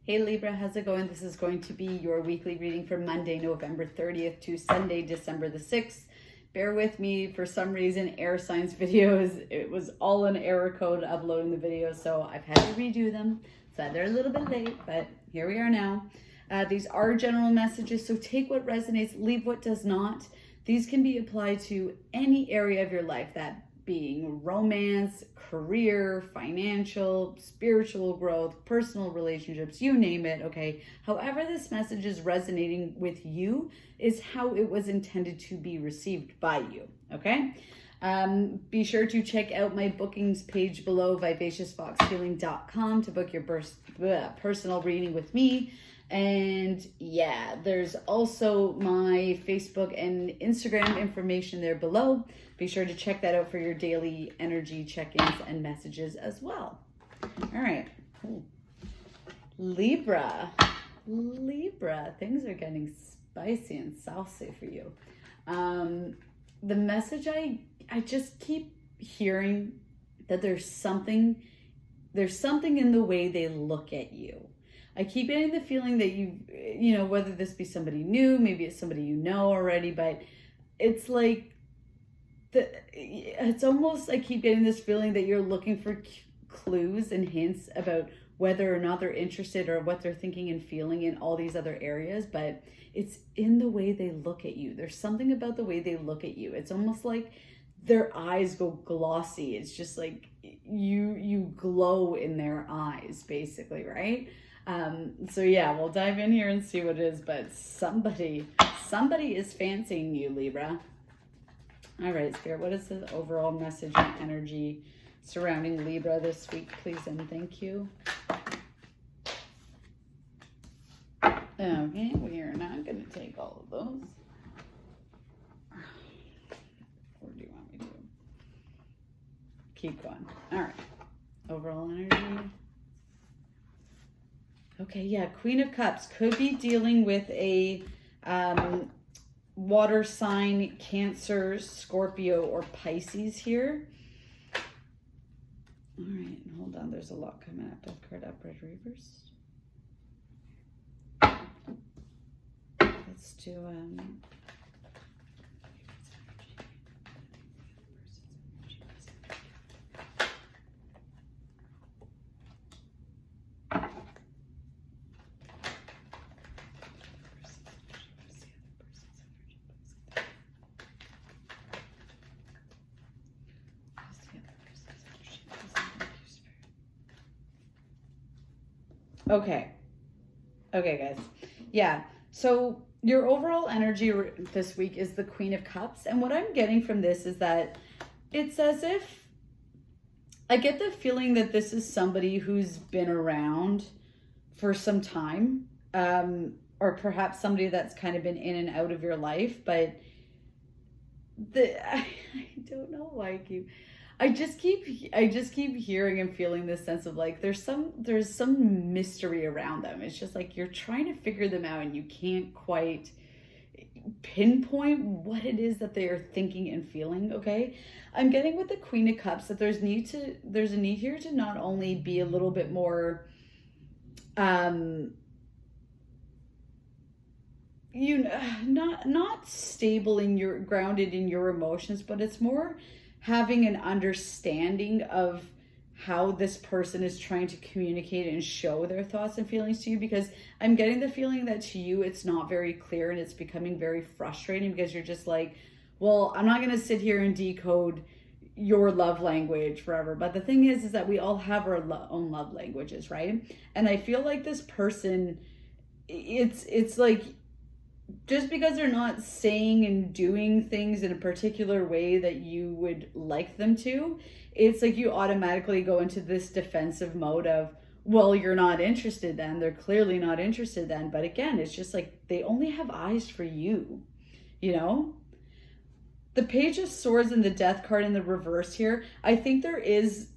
Hey Libra, how's it going? This is going to be your weekly reading for Monday, November 30th to Sunday, December the 6th. Bear with me, for some reason, air signs videos, it was all in error code uploading the videos, so I've had to redo them. So they're a little bit late, but here we are now. These are general messages, so take what resonates, leave what does not. These can be applied to any area of your life, that being romance, career, financial, spiritual growth, personal relationships, you name it, okay? However this message is resonating with you is how it was intended to be received by you, okay? Be sure to check out my bookings page below, vivaciousfoxhealing.com, to book your personal reading with me. And yeah, there's also my Facebook and Instagram information there below. Be sure to check that out for your daily energy check-ins and messages as well. All right. Libra, things are getting spicy and saucy for you. The message I just keep hearing that there's something in the way they look at you. I keep getting the feeling that you know, whether this be somebody new, maybe it's somebody you know already, but it's like, it's almost, I keep getting this feeling that you're looking for clues and hints about whether or not they're interested or what they're thinking and feeling in all these other areas, but it's in the way they look at you. There's something about the way they look at you. It's almost like their eyes go glossy. It's just like you glow in their eyes, basically, right? So yeah, we'll dive in here and see what it is, but somebody is fancying you, Libra. All right, Spirit, what is the overall message and energy surrounding Libra this week, please and thank you? Okay, we are not going to take all of those. Or do you want me to keep going? All right, overall energy. Okay, yeah, Queen of Cups could be dealing with a water sign, Cancer, Scorpio, or Pisces here. All right, hold on, there's a lot coming up. Death card upright reverse. Let's do Okay, guys. Yeah, so your overall energy this week is the Queen of Cups. And what I'm getting from this is that it's as if I get the feeling that this is somebody who's been around for some time, or perhaps somebody that's kind of been in and out of your life. But I don't know why I just keep hearing and feeling this sense of like there's some mystery around them. It's just like you're trying to figure them out and you can't quite pinpoint what it is that they are thinking and feeling, okay? I'm getting with the Queen of Cups that there's a need here to not only be a little bit more not stable in your grounded in your emotions, but it's more having an understanding of how this person is trying to communicate and show their thoughts and feelings to you, because I'm getting the feeling that to you it's not very clear and it's becoming very frustrating because you're just like, well, I'm not going to sit here and decode your love language forever. But the thing is that we all have our own love languages, right? And I feel like this person, it's like, just because they're not saying and doing things in a particular way that you would like them to, it's like you automatically go into this defensive mode of, well, you're not interested then. They're clearly not interested then. But again, it's just like they only have eyes for you, you know? The Page of Swords and the Death card in the reverse here, I think there is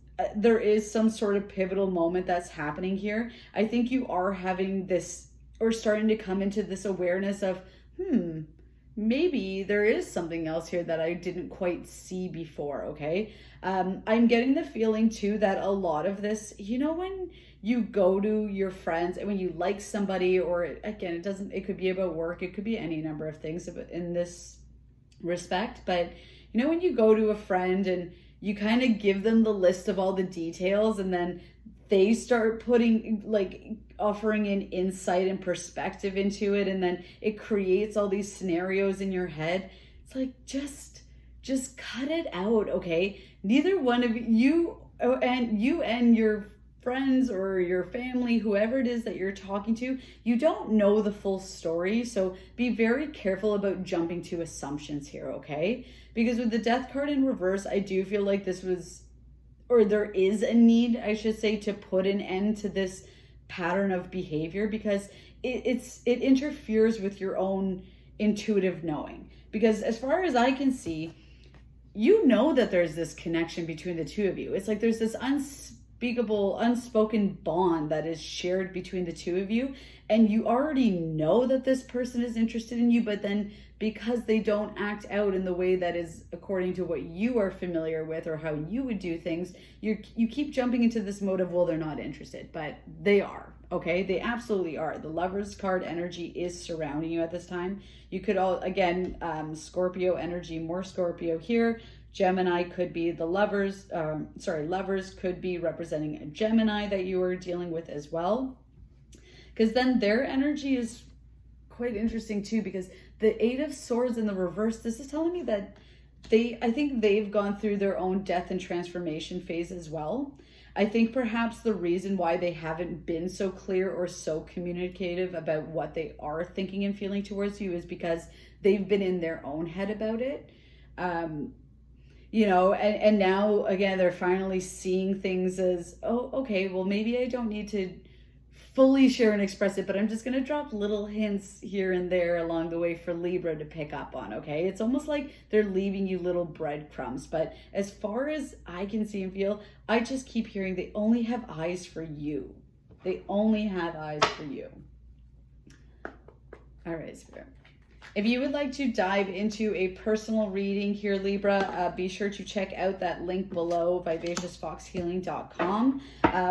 some sort of pivotal moment that's happening here. I think you are having this, or starting to come into this awareness of, maybe there is something else here that I didn't quite see before, okay? I'm getting the feeling too that a lot of this, when you go to your friends and when you like somebody, or again, it could be about work, it could be any number of things in this respect, but when you go to a friend and you kind of give them the list of all the details, and then they start offering in insight and perspective into it, and then it creates all these scenarios in your head. It's like, just cut it out, okay? Neither one of you and your friends or your family, whoever it is that you're talking to, you don't know the full story. So be very careful about jumping to assumptions here, okay? Because with the Death card in reverse, I do feel like there is a need, I should say, to put an end to this pattern of behavior, because it interferes with your own intuitive knowing. Because as far as I can see, that there's this connection between the two of you. It's like there's this unspoken bond that is shared between the two of you, and you already know that this person is interested in you, but then because they don't act out in the way that is according to what you are familiar with or how you would do things, you keep jumping into this mode of, well, they're not interested, but they are, okay? They absolutely are. The Lovers card energy is surrounding you at this time. You could Scorpio energy, more Scorpio here. Gemini could be the lovers could be representing a Gemini that you are dealing with as well. Because then their energy is quite interesting too, because the Eight of Swords in the reverse, this is telling me that I think they've gone through their own death and transformation phase as well. I think perhaps the reason why they haven't been so clear or so communicative about what they are thinking and feeling towards you is because they've been in their own head about it. And now again, they're finally seeing things as, oh, okay, well, maybe I don't need to fully share and express it, but I'm just going to drop little hints here and there along the way for Libra to pick up on, okay? It's almost like they're leaving you little breadcrumbs, but as far as I can see and feel, I just keep hearing they only have eyes for you. They only have eyes for you. All right, Spirit. If you would like to dive into a personal reading here, Libra, be sure to check out that link below, vivaciousfoxhealing.com.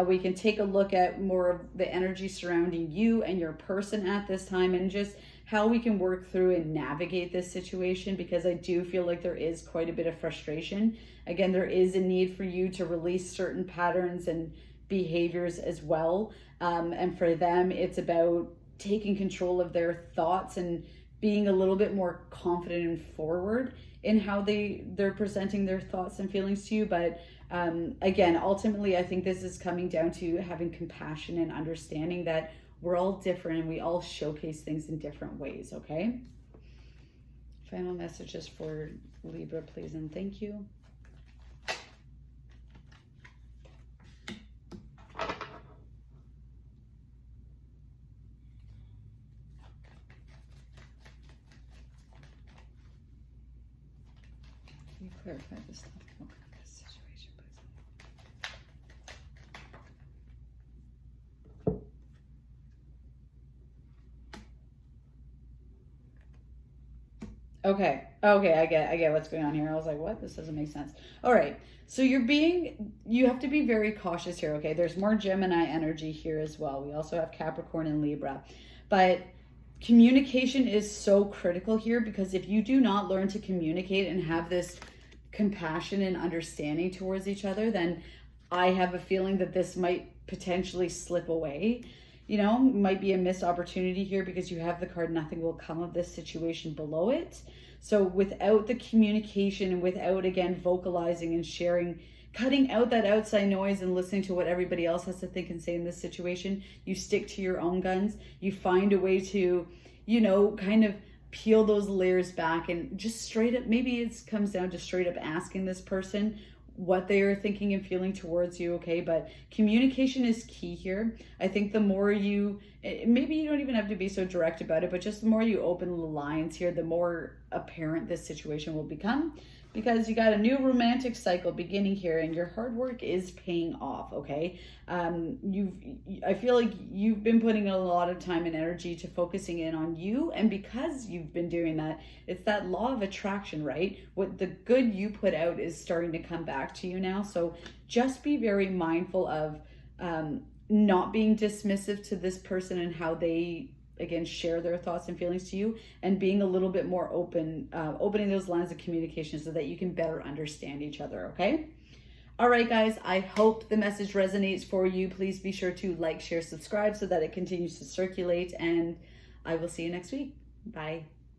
We can take a look at more of the energy surrounding you and your person at this time, and just how we can work through and navigate this situation, because I do feel like there is quite a bit of frustration. Again, there is a need for you to release certain patterns and behaviors as well. And for them, it's about taking control of their thoughts and being a little bit more confident and forward in how they're presenting their thoughts and feelings to you. But again, ultimately, I think this is coming down to having compassion and understanding that we're all different and we all showcase things in different ways, okay? Final messages for Libra, please, and thank you. Can you clarify this stuff? Okay, this situation, please. Okay, I get what's going on here. I was like, what? This doesn't make sense. All right, so you have to be very cautious here, okay? There's more Gemini energy here as well. We also have Capricorn and Libra, but communication is so critical here, because if you do not learn to communicate and have this compassion and understanding towards each other, then I have a feeling that this might potentially slip away. Might be a missed opportunity here, because you have the card nothing will come of this situation below it. So without the communication and without, again, vocalizing and sharing, cutting out that outside noise and listening to what everybody else has to think and say in this situation, you stick to your own guns. You find a way to, kind of peel those layers back and just straight up, maybe it comes down to straight up asking this person what they are thinking and feeling towards you, okay? But communication is key here. I think the more maybe you don't even have to be so direct about it, but just the more you open the lines here, the more apparent this situation will become. because you got a new romantic cycle beginning here, and your hard work is paying off. Okay, I feel like you've been putting a lot of time and energy to focusing in on you, and because you've been doing that, it's that law of attraction, right? What the good you put out is starting to come back to you now. So just be very mindful of not being dismissive to this person and how they, again, share their thoughts and feelings to you, and being a little bit more open, opening those lines of communication so that you can better understand each other. Okay. All right, guys, I hope the message resonates for you. Please be sure to like, share, subscribe so that it continues to circulate, and I will see you next week. Bye.